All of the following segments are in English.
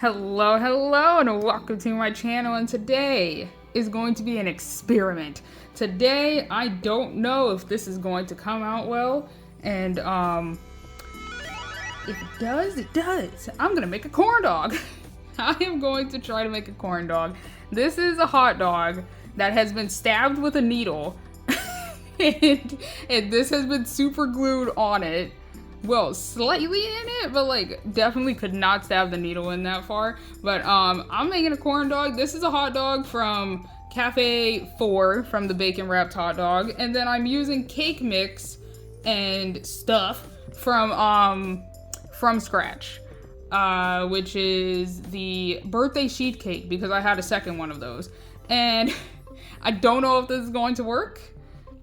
Hello, and welcome to my channel, and today is going to be an experiment. Today, I don't know if this is going to come out well, and if it does, it does. I'm gonna make a corn dog. I am going to try to make a corn dog. This is a hot dog that has been stabbed with a needle, and this has been super glued on it. Well, slightly in it, but like definitely could not stab the needle in that far. But I'm making a corn dog. This is a hot dog from Cafe 4 from the Bacon Wrapped Hotdog, and then I'm using cake mix and stuff from scratch, which is the birthday sheet cake, because I had a second one of those, and I don't know if this is going to work.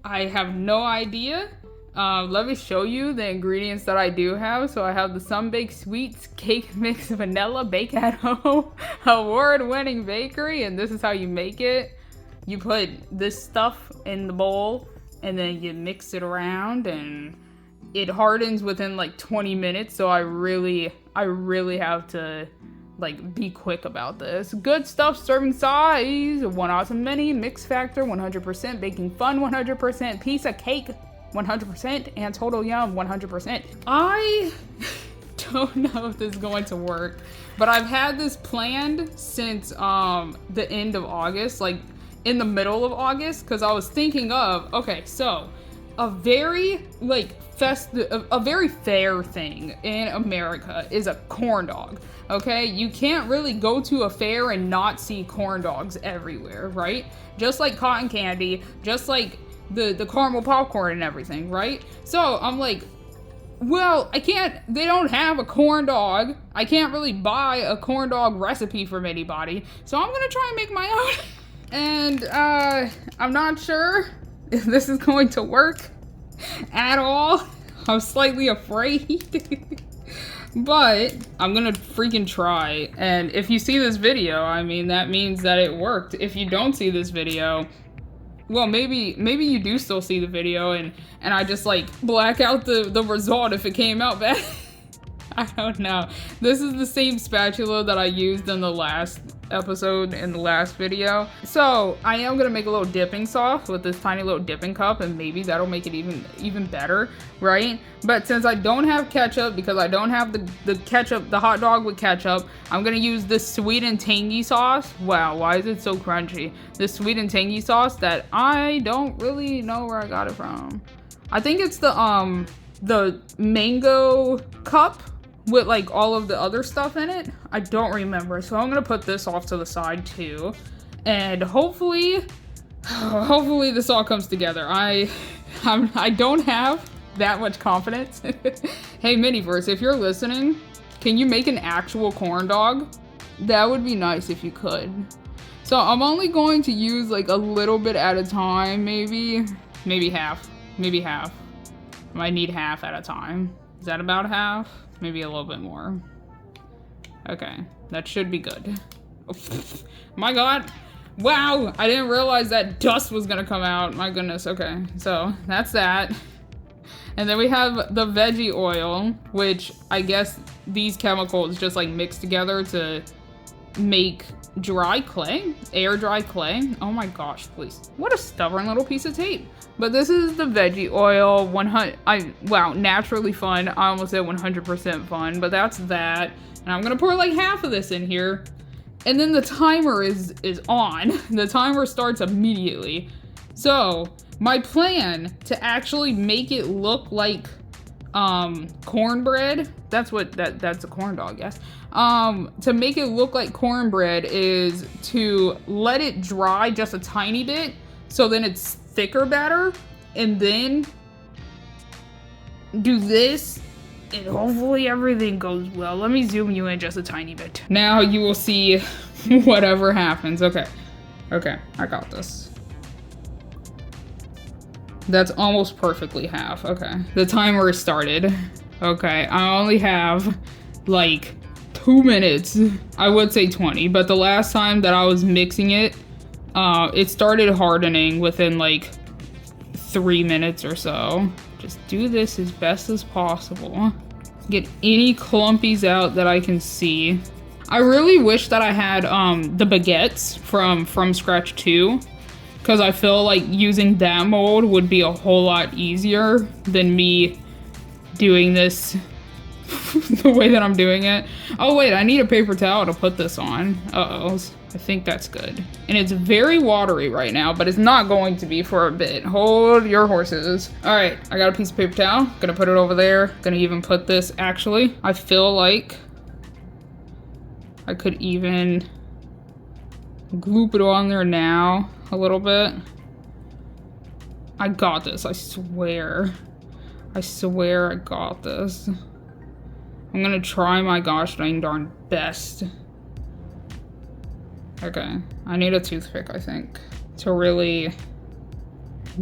I have no idea. Let me show you the ingredients that I do have. So I have the Sun-Baked Sweets Cake Mix Vanilla Bake at Home award-winning bakery, and this is how you make it. You put this stuff in the bowl, and then you mix it around, and it hardens within like 20 minutes. So I really have to like be quick about this. Good stuff, serving size, 1 awesome mini, mix factor 100%, baking fun 100%, piece of cake 100%, and total yum 100%. I don't know if this is going to work, but I've had this planned since the end of August, like in the middle of August, because I was thinking of, okay, so a very like a very fair thing in America is a corn dog. Okay, you can't really go to a fair and not see corn dogs everywhere, right? Just like cotton candy, just like the caramel popcorn and everything, right? So I'm like, well, they don't have a corn dog. I can't really buy a corn dog recipe from anybody. So I'm gonna try and make my own. And I'm not sure if this is going to work at all. I'm slightly afraid. But I'm gonna freaking try. And if you see this video, I mean, that means that it worked. If you don't see this video, well, maybe you do still see the video and I just like black out the result if it came out bad. I don't know. This is the same spatula that I used in the last episode, in the last video. So I am gonna make a little dipping sauce with this tiny little dipping cup, and maybe that'll make it even better, right? But since I don't have ketchup, because I don't have the ketchup, the hot dog with ketchup, I'm gonna use this sweet and tangy sauce. Wow, why is it so crunchy? This sweet and tangy sauce that I don't really know where I got it from. I think it's the mango cup with like all of the other stuff in it. I don't remember, so I'm gonna put this off to the side too, and hopefully this all comes together. I don't have that much confidence. Hey Miniverse, if you're listening, can you make an actual corn dog? That would be nice if you could. So I'm only going to use like a little bit at a time, maybe half. I might need half at a time. Is that about half? Maybe a little bit more. Okay, that should be good. Oh, my God. Wow, I didn't realize that dust was gonna come out. My goodness, okay. So that's that. And then we have the veggie oil, which I guess these chemicals just like mix together to make dry clay, air dry clay. Oh my gosh, please. What a stubborn little piece of tape. But this is the veggie oil, wow, naturally fun. I almost said 100% fun, but that's that. And I'm gonna pour like half of this in here. And then the timer is on. The timer starts immediately. So my plan to actually make it look like cornbread, that's a corn dog, yes. To make it look like cornbread is to let it dry just a tiny bit, so then it's thicker batter, and then do this, and hopefully everything goes well. Let me zoom you in just a tiny bit. Now you will see whatever happens. Okay, I got this. That's almost perfectly half. Okay, the timer is started. Okay, I only have like 2 minutes. I would say 20, but the last time that I was mixing it, it started hardening within like 3 minutes or so. Just do this as best as possible. Get any clumpies out that I can see. I really wish that I had the baguettes from scratch too, because I feel like using that mold would be a whole lot easier than me doing this the way that I'm doing it. Oh wait, I need a paper towel to put this on. Uh-oh, I think that's good. And it's very watery right now, but it's not going to be for a bit. Hold your horses. All right, I got a piece of paper towel. Gonna put it over there. Gonna even put this, actually, I feel like I could even gloop it on there now a little bit. I got this, I swear. I swear I got this. I'm gonna try my gosh dang darn best. Okay, I need a toothpick, I think, to really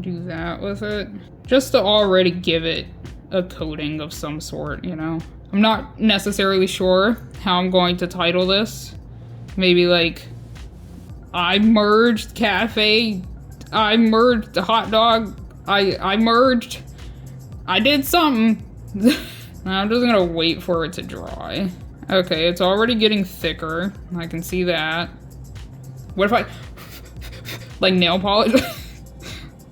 do that with it. Just to already give it a coating of some sort, you know? I'm not necessarily sure how I'm going to title this. Maybe like, I merged cafe, I merged hot dog, I merged, I did something. I'm just gonna wait for it to dry. Okay, it's already getting thicker. I can see that. What if I, like nail polish?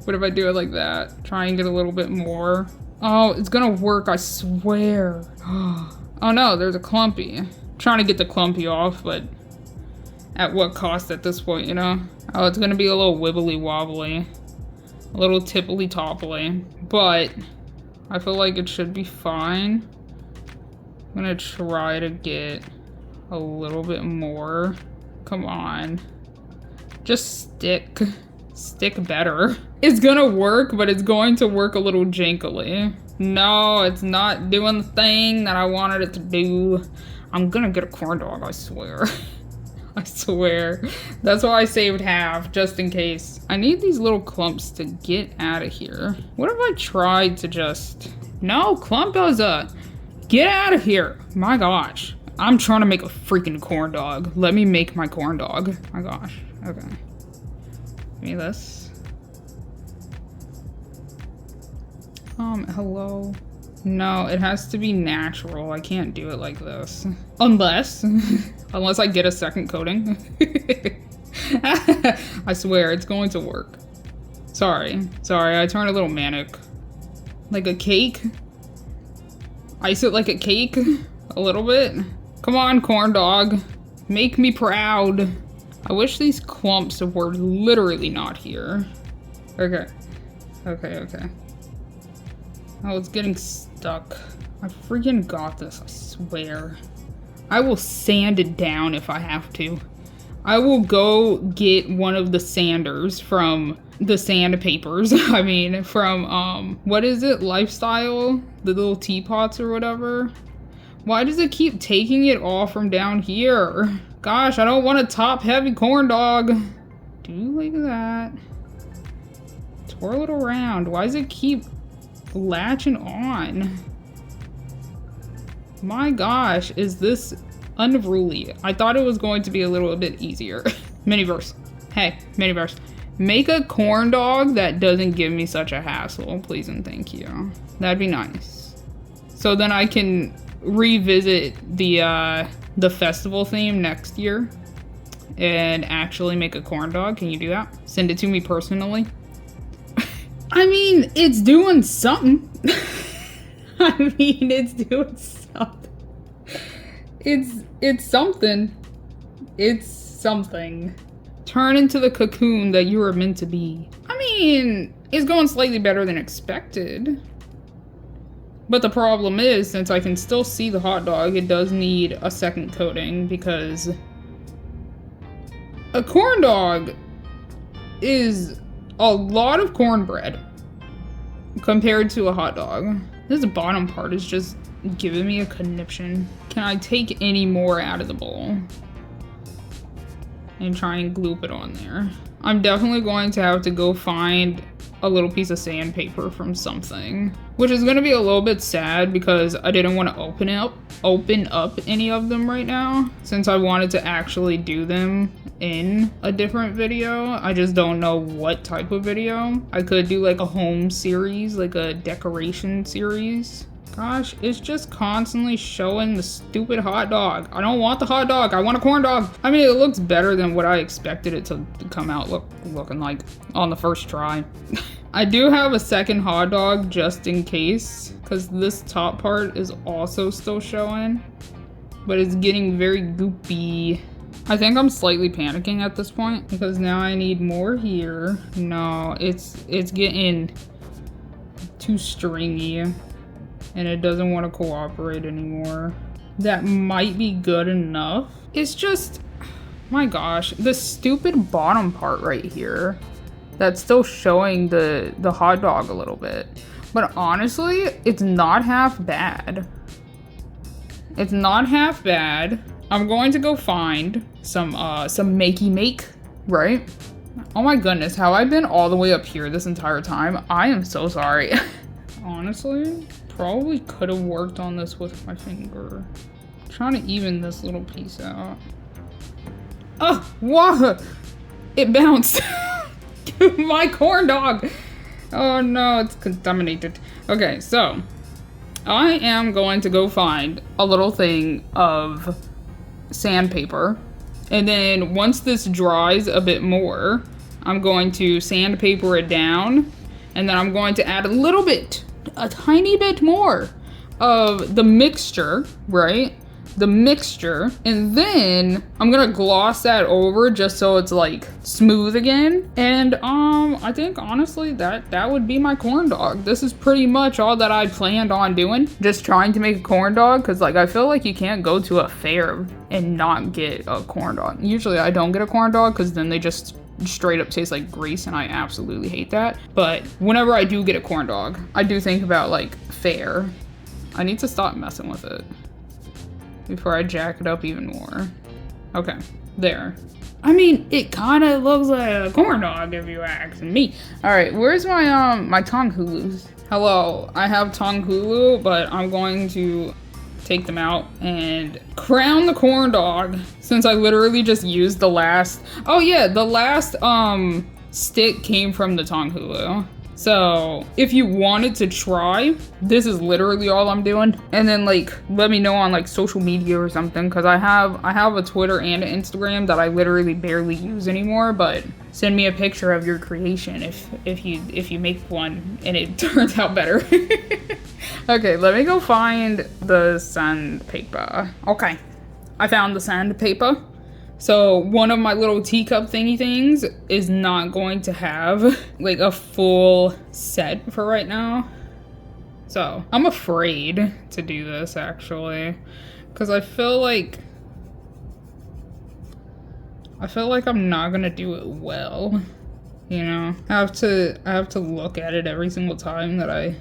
What if I do it like that? Try and get a little bit more. Oh, it's gonna work, I swear. Oh no, there's a clumpy. I'm trying to get the clumpy off, but at what cost at this point, you know? Oh, it's gonna be a little wibbly wobbly. A little tipply topply. But I feel like it should be fine. I'm gonna try to get a little bit more. Come on. Just stick. Stick better. It's gonna work, but it's going to work a little jankily. No, it's not doing the thing that I wanted it to do. I'm gonna get a corn dog, I swear. I swear. That's why I saved half, just in case. I need these little clumps to get out of here. What if I tried to just... No, Clumpoza! Get out of here! My gosh. I'm trying to make a freaking corn dog. Let me make my corn dog. My gosh. Okay. Give me this. Hello? No, it has to be natural. I can't do it like this. Unless I get a second coating. I swear, it's going to work. Sorry, I turned a little manic. Like a cake? Ice it like a cake? A little bit? Come on, corn dog. Make me proud. I wish these clumps were literally not here. Okay. Okay. Oh, it's getting stuck. I freaking got this, I swear. I will sand it down if I have to. I will go get one of the sanders from the sandpapers. I mean, from, what is it? Lifestyle? The little teapots or whatever? Why does it keep taking it all from down here? Gosh, I don't want a top-heavy corn dog. Do like that. Twirl it around. Why does it keep latching on? My gosh, is this unruly? I thought it was going to be a little bit easier. Miniverse. Hey, Miniverse. Make a corn dog that doesn't give me such a hassle, please and thank you. That'd be nice. So then I can revisit the festival theme next year and actually make a corn dog. Can you do that? Send it to me personally. I mean, it's doing something. I mean, it's doing something. It's something. It's something. Turn into the cocoon that you were meant to be. I mean, it's going slightly better than expected. But the problem is, since I can still see the hot dog, it does need a second coating because a corn dog is a lot of cornbread compared to a hot dog. This bottom part is just giving me a conniption. Can I take any more out of the bowl and try and gloop it on there? I'm definitely going to have to go find a little piece of sandpaper from something, which is going to be a little bit sad because I didn't want to open up any of them right now since I wanted to actually do them in a different video. I just don't know what type of video. I could do like a home series, like a decoration series, Gosh, it's just constantly showing the stupid hot dog. I don't want the hot dog. I want a corn dog. I mean, it looks better than what I expected it to come out looking like on the first try. I do have a second hot dog just in case, because this top part is also still showing, but it's getting very goopy. I think I'm slightly panicking at this point because now I need more here. No, it's getting too stringy and it doesn't want to cooperate anymore. That might be good enough. It's just, my gosh, the stupid bottom part right here that's still showing the hot dog a little bit. But honestly, it's not half bad. It's not half bad. I'm going to go find some Makey Make, right? Oh my goodness, have I been all the way up here this entire time? I am so sorry. Honestly, probably could have worked on this with my finger. I'm trying to even this little piece out. Oh, what? It bounced. My corn dog. Oh no, it's contaminated. Okay, so I am going to go find a little thing of sandpaper. And then once this dries a bit more, I'm going to sandpaper it down. And then I'm going to add a tiny bit more of the mixture, right? The mixture. And then I'm gonna gloss that over just so it's like smooth again. And I think honestly that would be my corn dog. This is pretty much all that I planned on doing. Just trying to make a corn dog, because like I feel like you can't go to a fair and not get a corn dog. Usually I don't get a corn dog because then they just straight up taste like grease and I absolutely hate that. But whenever I do get a corn dog, I do think about like fair. I need to stop messing with it before I jack it up even more. Okay, there. I mean, it kind of looks like a corn dog if you ask me. All right, where's my my tong hulus? Hello, I have tong hulu, but I'm going to take them out and crown the corn dog since I literally just used the last. Oh yeah, the last stick came from the tong hulu. So if you wanted to try, this is literally all I'm doing. And then like, let me know on like social media or something, because I have a Twitter and an Instagram that I literally barely use anymore. But send me a picture of your creation if you make one and it turns out better. Okay, let me go find the sandpaper. Okay, I found the sandpaper. So one of my little teacup thingy things is not going to have like a full set for right now. So I'm afraid to do this actually, because I feel like I'm not gonna do it well. You know, I have to look at it every single time that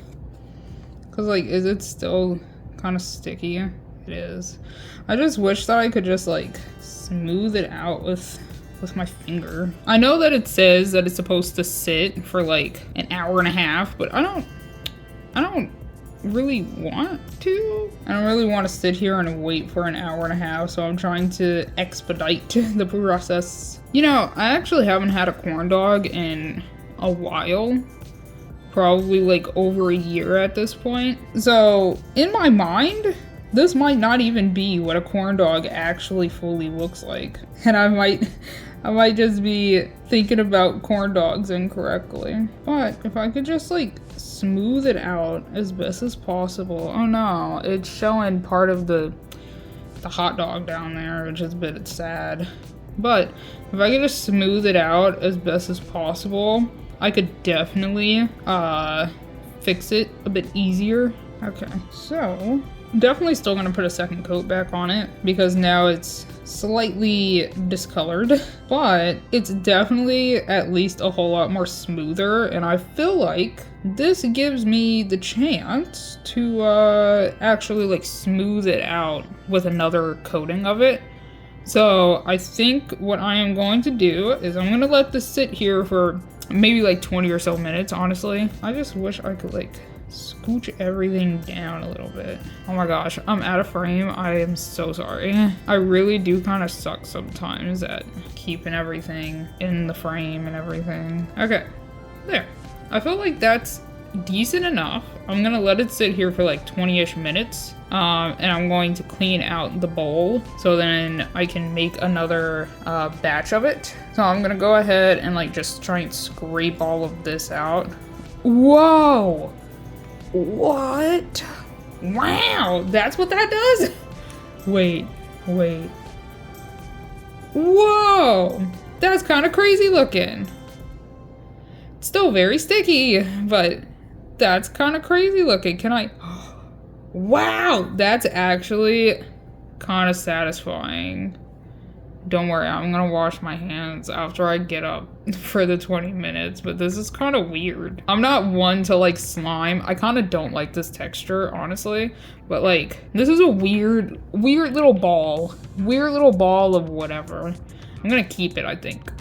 because like, is it still kind of sticky? It is. I just wish that I could just like smooth it out with my finger. I know that it says that it's supposed to sit for like an hour and a half, but I don't really want to. I don't really want to sit here and wait for an hour and a half, so I'm trying to expedite the process. You know, I actually haven't had a corn dog in a while. Probably like over a year at this point. So in my mind, this might not even be what a corn dog actually fully looks like. And I might just be thinking about corn dogs incorrectly. But if I could just like smooth it out as best as possible. Oh no, it's showing part of the hot dog down there, which is a bit sad. But if I could just smooth it out as best as possible, I could definitely fix it a bit easier. Okay, so definitely still gonna put a second coat back on it because now it's slightly discolored, but it's definitely at least a whole lot more smoother, and I feel like this gives me the chance to actually like smooth it out with another coating of it. So I think what I am going to do is I'm gonna let this sit here for maybe like 20 or so minutes, honestly. I just wish I could like scooch everything down a little bit. Oh my gosh, I'm out of frame. I am so sorry. I really do kind of suck sometimes at keeping everything in the frame and everything. Okay, there. I feel like that's decent enough. I'm gonna let it sit here for like 20-ish minutes. And I'm going to clean out the bowl so then I can make another batch of it. So I'm gonna go ahead and like just try and scrape all of this out. Whoa! What? Wow, that's what that does? Wait. Whoa! That's kind of crazy looking. It's still very sticky, but that's kind of crazy looking. Can I... Wow, that's actually kind of satisfying. Don't worry, I'm gonna wash my hands after I get up for the 20 minutes, but this is kind of weird. I'm not one to like slime. I kind of don't like this texture, honestly, but like, this is a weird little ball. Weird little ball of whatever. I'm gonna keep it, I think.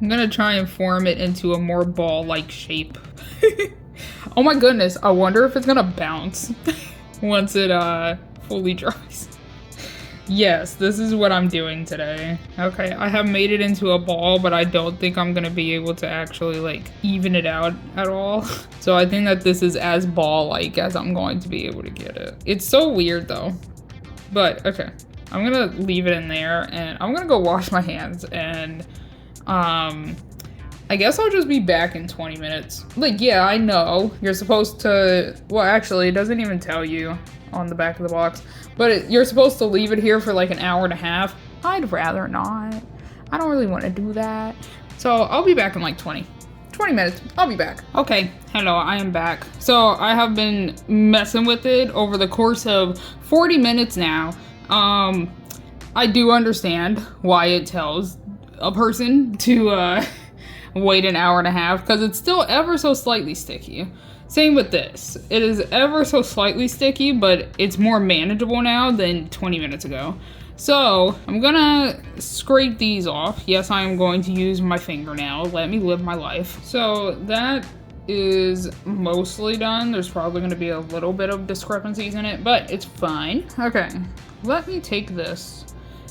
I'm gonna try and form it into a more ball-like shape. Oh my goodness, I wonder if it's gonna bounce once it fully dries. Yes, this is what I'm doing today. Okay, I have made it into a ball, but I don't think I'm gonna be able to actually like even it out at all. So I think that this is as ball-like as I'm going to be able to get it. It's so weird though, but okay. I'm gonna leave it in there and I'm gonna go wash my hands and I guess I'll just be back in 20 minutes. Like, yeah, I know you're supposed to, well, actually, it doesn't even tell you on the back of the box, but you're supposed to leave it here for like an hour and a half. I'd rather not. I don't really want to do that. So I'll be back in like 20 minutes. I'll be back. Okay, hello, I am back. So I have been messing with it over the course of 40 minutes now. I do understand why it tells a person to, wait an hour and a half because it's still ever so slightly sticky. Same with this. It is ever so slightly sticky, but it's more manageable now than 20 minutes ago. So I'm gonna scrape these off. Yes, I am going to use my fingernail. Let me live my life. So that is mostly done. There's probably gonna be a little bit of discrepancies in it, but it's fine. Okay, let me take this.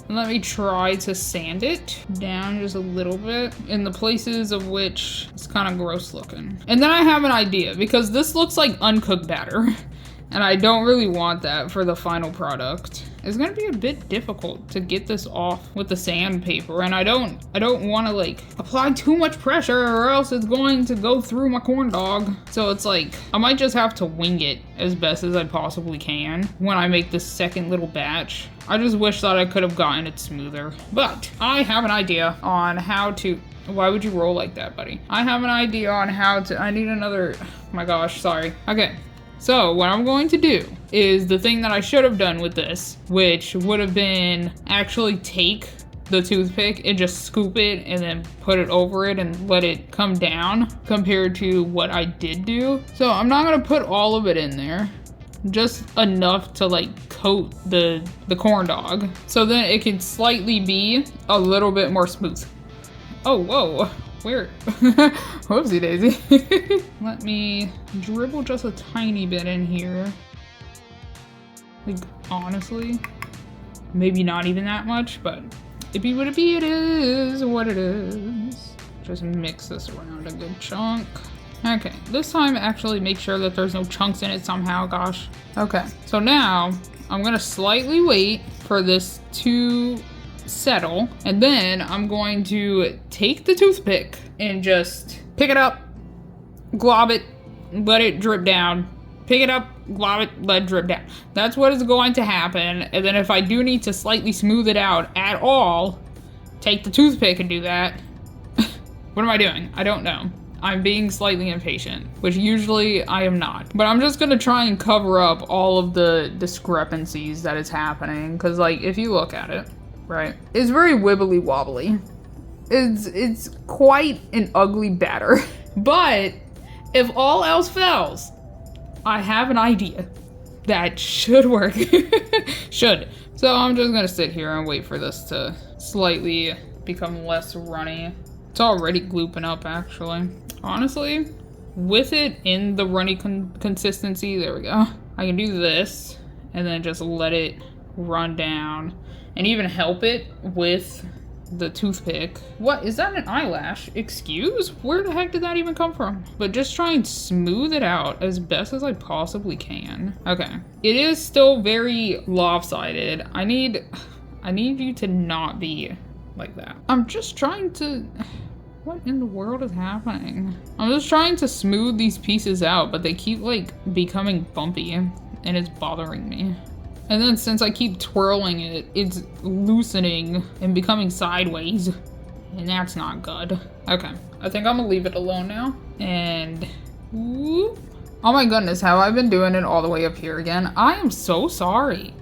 And let me try to sand it down just a little bit in the places of which it's kind of gross looking. And then I have an idea because this looks like uncooked batter and I don't really want that for the final product. It's gonna be a bit difficult to get this off with the sandpaper and I don't want to like apply too much pressure or else it's going to go through my corn dog. So it's like, I might just have to wing it as best as I possibly can when I make this second little batch. I just wish that I could have gotten it smoother, but I have an idea on how to, why would you roll like that, buddy? I have an idea on how to, I need another, oh my gosh, sorry. Okay. So what I'm going to do is the thing that I should have done with this, which would have been actually take the toothpick and just scoop it and then put it over it and let it come down compared to what I did do. So I'm not gonna put all of it in there, just enough to like coat the corn dog. So then it can slightly be a little bit more smooth. Oh, whoa. Where? Whoopsie daisy. Let me dribble just a tiny bit in here. Like, honestly, maybe not even that much, but it be what it be, it is what it is. Just mix this around a good chunk. Okay, this time actually make sure that there's no chunks in it somehow, gosh. Okay, so now I'm gonna slightly wait for this to settle, and then I'm going to take the toothpick and just pick it up, glob it, let it drip down, pick it up, glob it, let it drip down. That's what is going to happen. And then if I do need to slightly smooth it out at all, take the toothpick and do that. What am I doing? I don't know. I'm being slightly impatient, which usually I am not. But I'm just gonna try and cover up all of the discrepancies that is happening, because like, if you look at it, right, it's very wibbly wobbly. It's quite an ugly batter. But if all else fails, I have an idea that should work. Should. So I'm just gonna sit here and wait for this to slightly become less runny. It's already glooping up, actually. Honestly, with it in the runny consistency, there we go. I can do this and then just let it run down and even help it with the toothpick. What, is that an eyelash? Excuse? Where the heck did that even come from? But just try and smooth it out as best as I possibly can. Okay. It is still very lopsided. I need you to not be like that. I'm just trying to... What in the world is happening? I'm just trying to smooth these pieces out, but they keep like becoming bumpy and it's bothering me. And then since I keep twirling it, it's loosening and becoming sideways. And that's not good. Okay, I think I'm gonna leave it alone now. And whoop. Oh my goodness, have I been doing it all the way up here again? I am so sorry.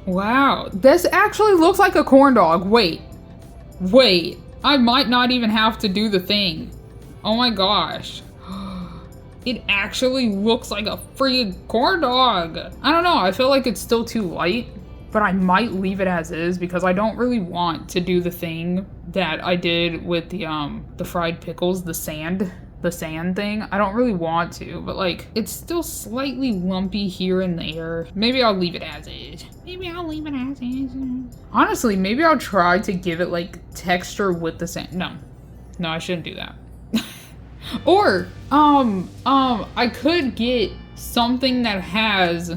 Wow, this actually looks like a corn dog. Wait. I might not even have to do the thing. Oh my gosh. It actually looks like a freaking corn dog. I don't know, I feel like it's still too light, but I might leave it as is because I don't really want to do the thing that I did with the fried pickles, the sand thing. I don't really want to, but like, it's still slightly lumpy here and there. Maybe I'll leave it as is. Honestly, maybe I'll try to give it like texture with the sand. No, I shouldn't do that. Or, I could get something that has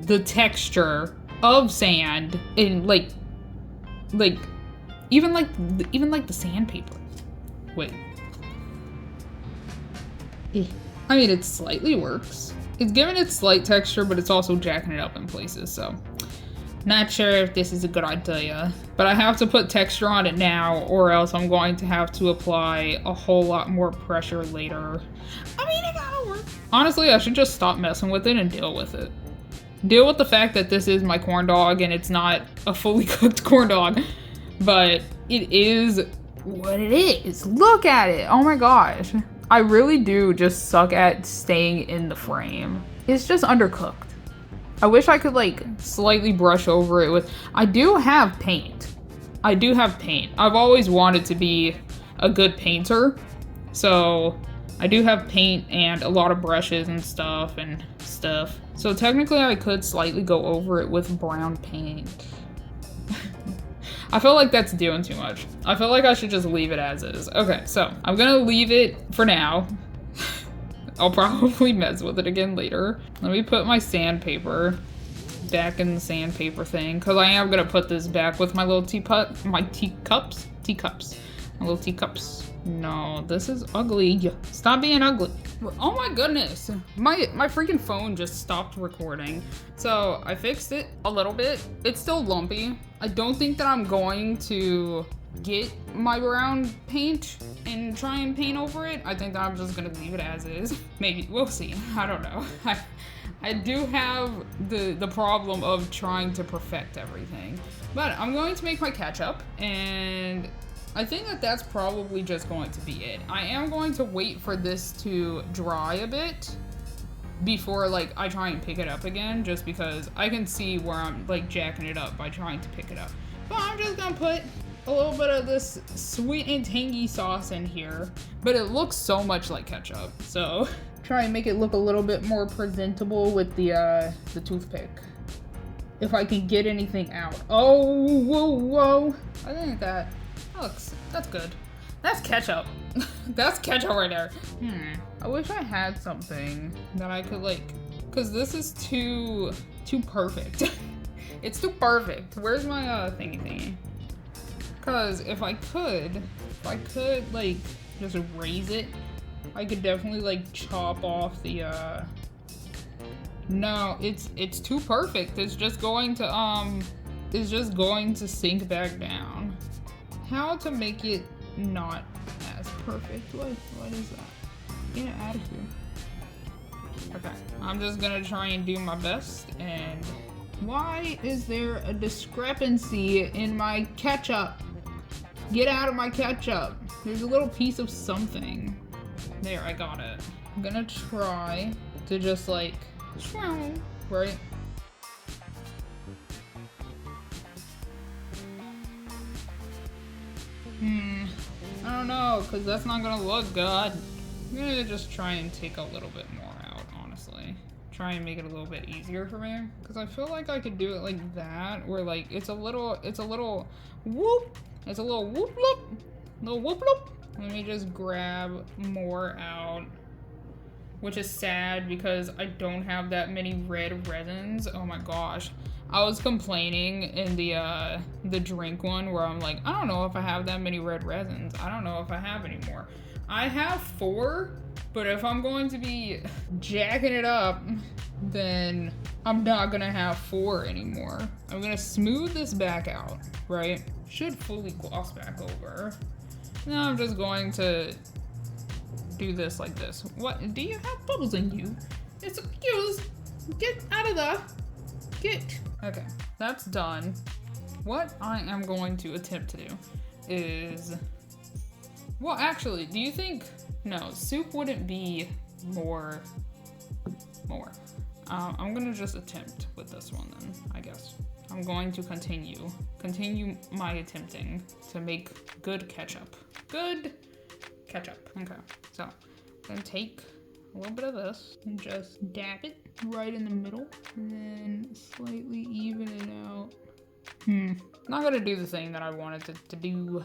the texture of sand in like even like the sandpaper. Wait. I mean, it slightly works. It's giving it slight texture, but it's also jacking it up in places, so. Not sure if this is a good idea. But I have to put texture on it now, or else I'm going to have to apply a whole lot more pressure later. I mean, it gotta work. Honestly, I should just stop messing with it and deal with it. Deal with the fact that this is my corn dog and it's not a fully cooked corn dog. But it is what it is. Look at it. Oh my gosh. I really do just suck at staying in the frame. It's just undercooked. I wish I could like slightly brush over it with, I do have paint. I've always wanted to be a good painter. So I do have paint and a lot of brushes and stuff. So technically I could slightly go over it with brown paint. I feel like that's doing too much. I feel like I should just leave it as is. Okay, so I'm gonna leave it for now. I'll probably mess with it again later. Let me put my sandpaper back in the sandpaper thing, because I am gonna put this back with my little teacups. My little teacups. No, this is ugly. Stop being ugly. Oh my goodness. My freaking phone just stopped recording. So I fixed it a little bit. It's still lumpy. I don't think that I'm going to get my brown paint and try and paint over it. I think that I'm just gonna leave it as is. Maybe, we'll see. I don't know. I do have the problem of trying to perfect everything. But I'm going to make my ketchup, and I think that that's probably just going to be it. I am going to wait for this to dry a bit before like I try and pick it up again, just because I can see where I'm like jacking it up by trying to pick it up. But I'm just gonna put a little bit of this sweet and tangy sauce in here, but it looks so much like ketchup. So try and make it look a little bit more presentable with the toothpick. If I can get anything out. Oh, whoa. I think that's good. That's ketchup. That's ketchup right there. I wish I had something that I could like, cause this is too perfect. It's too perfect. Where's my thingy? Cause if I could like just raise it, I could definitely like chop off the no, it's too perfect. It's just going to sink back down. How to make it not as perfect? What is that? Get it out of here. Okay, I'm just gonna try and do my best. And why is there a discrepancy in my ketchup? Get out of my ketchup. There's a little piece of something. There, I got it. I'm gonna try to just like, right? I don't know, because that's not gonna look good. I'm gonna just try and take a little bit more out, honestly. Try and make it a little bit easier for me. Because I feel like I could do it like that, where like it's a little whoop. It's a little whoop loop. Little whoop loop. Let me just grab more out. Which is sad because I don't have that many red resins. Oh my gosh. I was complaining in the drink one where I'm like, I don't know if I have that many red resins. I don't know if I have any more. I have 4, but if I'm going to be jacking it up, then I'm not gonna have 4 anymore. I'm gonna smooth this back out, right? Should fully gloss back over. Now I'm just going to do this like this. What? Do you have bubbles in you? It's excuse. Get out of the. Get. Okay, that's done. What I am going to attempt to do is, well, actually, do you think, no, soup wouldn't be more. I'm gonna just attempt with this one then, I guess. I'm going to continue my attempting to make good ketchup. Good ketchup. Okay, so I'm gonna take a little bit of this and just dab it right in the middle and then slightly even it out. Not gonna do the thing that I wanted to do.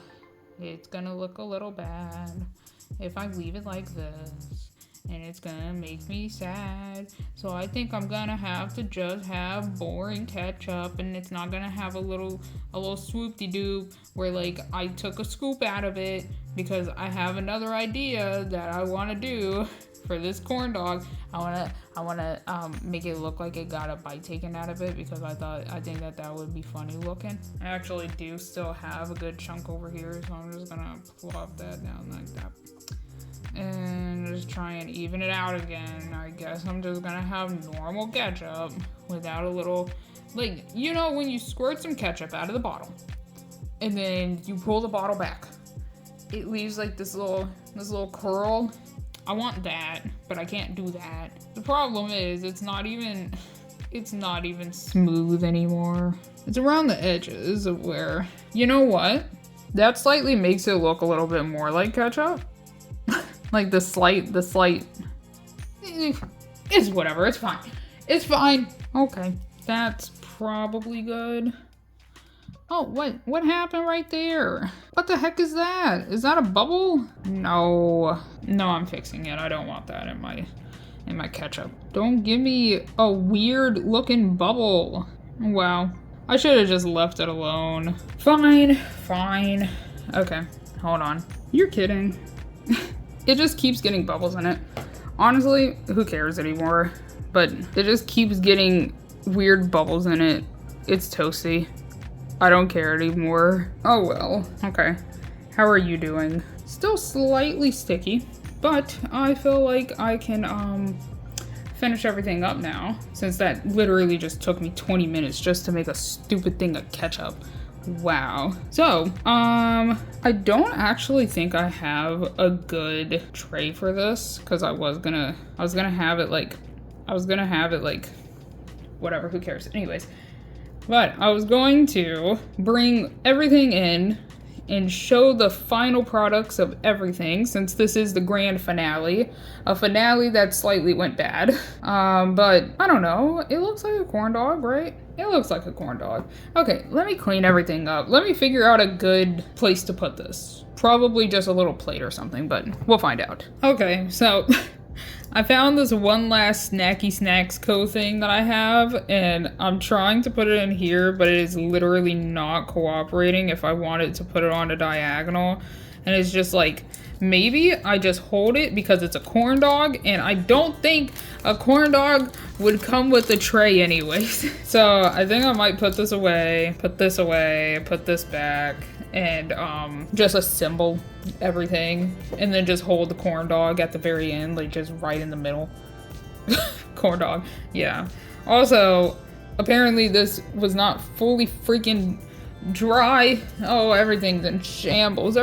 It's gonna look a little bad if I leave it like this, and it's gonna make me sad. So I think I'm gonna have to just have boring ketchup, and it's not gonna have a little swoop-de-doop where like I took a scoop out of it, because I have another idea that I want to do for this corn dog. I wanna make it look like it got a bite taken out of it, because I think that would be funny looking. I actually do still have a good chunk over here, so I'm just gonna plop that down like that. And just try and even it out again. I guess I'm just gonna have normal ketchup without a little, like, you know when you squirt some ketchup out of the bottle and then you pull the bottle back, it leaves like this little curl. I want that, but I can't do that. The problem is it's not even smooth anymore. It's around the edges of where, you know what? That slightly makes it look a little bit more like ketchup. Like the slight, it's whatever, it's fine. It's fine. Okay, that's probably good. Oh, what happened right there? What the heck is that? Is that a bubble? No, I'm fixing it. I don't want that in my ketchup. Don't give me a weird looking bubble. Wow, I should have just left it alone. Fine. Okay, hold on. You're kidding. It just keeps getting bubbles in it. Honestly, who cares anymore? But it just keeps getting weird bubbles in it. It's toasty. I don't care anymore. Oh well. Okay. How are you doing? Still slightly sticky, but I feel like I can finish everything up now, since that literally just took me 20 minutes just to make a stupid thing of ketchup. Wow. So, I don't actually think I have a good tray for this, because I was gonna have it like, whatever, who cares? Anyways, but I was going to bring everything in and show the final products of everything, since this is the grand finale. A finale that slightly went bad. But I don't know. It looks like a corn dog, right? It looks like a corn dog. Okay, let me clean everything up. Let me figure out a good place to put this. Probably just a little plate or something, but we'll find out. Okay, so I found this One Last Snacky Snacks Co. thing that I have, and I'm trying to put it in here, but it is literally not cooperating if I wanted to put it on a diagonal. And it's just like, maybe I just hold it because it's a corn dog, and I don't think a corn dog would come with a tray anyways. So I think I might put this away, put this back, and just assemble everything, and then just hold the corn dog at the very end, like just right in the middle. Corn dog, yeah. Also, apparently this was not fully freaking dry. Oh, everything's in shambles.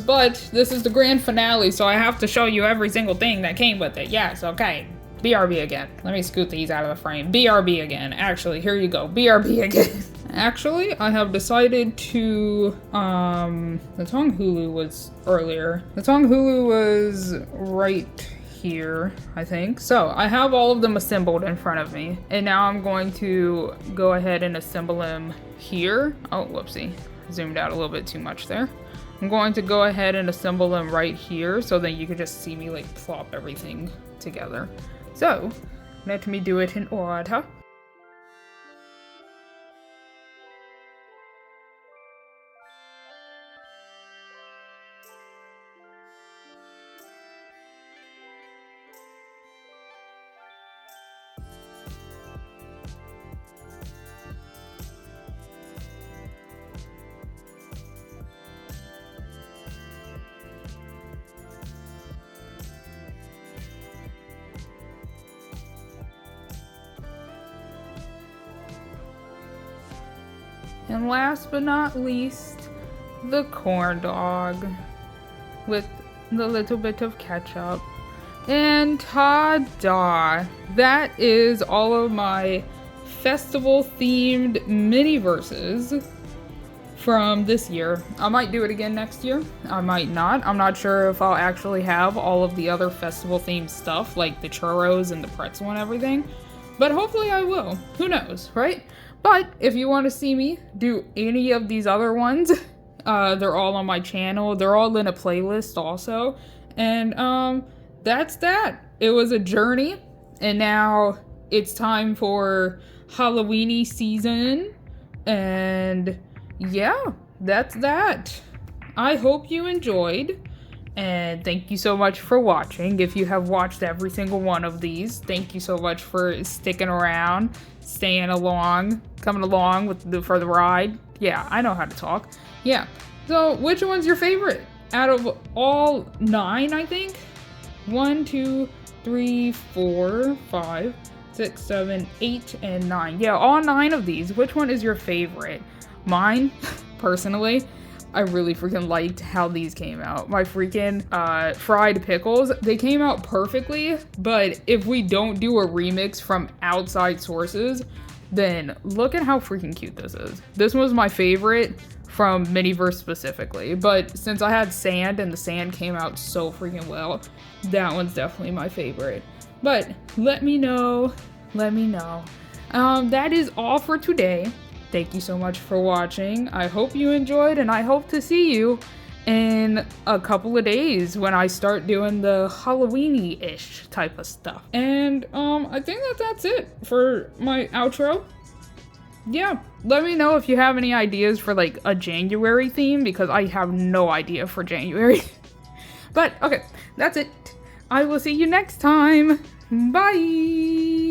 But this is the grand finale, so I have to show you every single thing that came with it. Yes, okay. BRB again. Let me scoot these out of the frame. BRB again. Actually, here you go. BRB again. Actually, I have decided to, the Tong Hulu was earlier. The Tong Hulu was right here, I think. So I have all of them assembled in front of me, and now I'm going to go ahead and assemble them here. Oh, whoopsie. zoomed out a little bit too much there. I'm going to go ahead and assemble them right here so that you can just see me like plop everything together. So let me do it in order. And last but not least, the corn dog with the little bit of ketchup. And ta-da! That is all of my festival themed mini verses from this year. I might do it again next year. I might not. I'm not sure if I'll actually have all of the other festival themed stuff like the churros and the pretzel and everything. But hopefully I will. Who knows, right? But if you want to see me do any of these other ones, they're all on my channel. They're all in a playlist also. And that's that. It was a journey. And now it's time for Halloweeny season. And yeah, that's that. I hope you enjoyed. And thank you so much for watching. If you have watched every single one of these, thank you so much for sticking around, staying along, coming along for the ride. Yeah, I know how to talk. Yeah. So, which one's your favorite? Out of all 9, I think? 1, 2, 3, 4, 5, 6, 7, 8, and 9. Yeah, all 9 of these. Which one is your favorite? Mine, personally, I really freaking liked how these came out. My freaking fried pickles, they came out perfectly, but if we don't do a remix from outside sources, then look at how freaking cute this is. This was my favorite from Miniverse specifically, but since I had sand and the sand came out so freaking well, that one's definitely my favorite. But let me know. That is all for today. Thank you so much for watching. I hope you enjoyed, and I hope to see you in a couple of days when I start doing the Halloweeny-ish type of stuff. And I think that's it for my outro. Yeah, let me know if you have any ideas for like a January theme, because I have no idea for January. But okay, that's it. I will see you next time. Bye!